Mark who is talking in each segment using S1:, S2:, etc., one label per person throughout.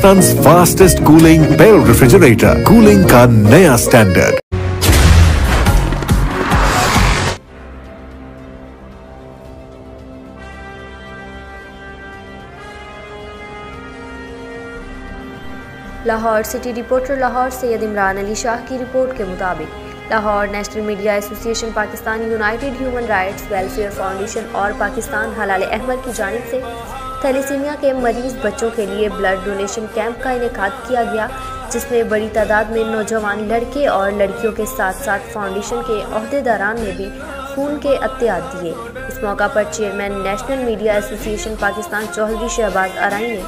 S1: Pakistan fastest cooling barrel refrigerator, cooling का नया standard.
S2: Lahore city reporter Lahore Syed Imran Ali Shah की रिपोर्ट के मुताबिक Lahore national media association, Pakistan United human rights welfare foundation और पाकिस्तान हलाल अहमद की जानिब से थैलेसीमिया के मरीज बच्चों के लिए ब्लड डोनेशन कैंप का इनेकाद किया गया, जिसमें बड़ी तादाद में नौजवान लड़के और लड़कियों के साथ साथ फाउंडेशन के अहदेदारान ने भी खून के अत्यात दिए। इस मौका पर chairman national media association Pakistan Chaudhry Shahbaz Arai ने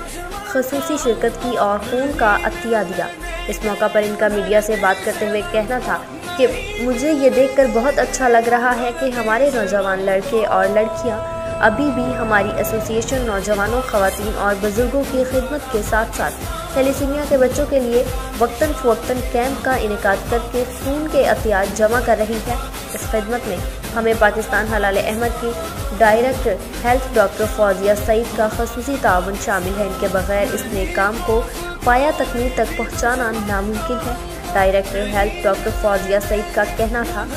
S2: खसूसी शिरकत की और खून का अतिया दिया। इस मौका पर इनका मीडिया से बात करते हुए कहना था कि मुझे ये देखकर बहुत अच्छा लग रहा है कि हमारे नौजवान लड़के और लड़कियां अभी भी हमारी एसोसिएशन नौजवानों, ख़वातीन और बुजुर्गों की खिदमत के साथ साथ थैलेसीमिया के बच्चों के लिए वक्तन फ़वक्तन कैंप का इनेकाद करके खून के अतियात जमा कर रही है। इस खिदमत में हमें पाकिस्तान हलाल अहमद की director health doctor Fauzia Saeed का खसूसी ताउन शामिल है। इनके बगैर इस नेक काम को पाया तकमील तक पहुँचाना नामुमकिन है। Director health doctor Fauzia Saeed का कहना था,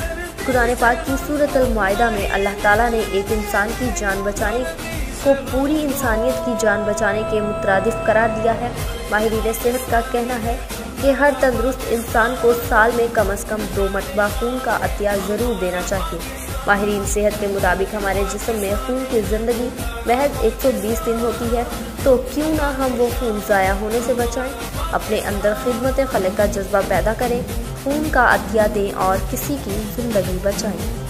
S2: कुरान पाक की सूरत अल-माइदा में अल्लाह ताला ने एक इंसान की जान बचाने को पूरी इंसानियत की जान बचाने के मुतरादिफ करार दिया है। माहिरीन सेहत का कहना है कि हर तंदुरुस्त इंसान को साल में कम से कम 2 मरतबा खून का अतिया ज़रूर देना चाहिए। माहिरीन सेहत के मुताबिक हमारे जिस्म में खून की ज़िंदगी महज 120 दिन होती है, तो क्यों ना हम वो खून ज़ाया होने से बचाएं, अपने अंदर खिदमत खल्क का जज्बा पैदा करें, खून का अतिया दें और किसी की ज़िंदगी बचाएं।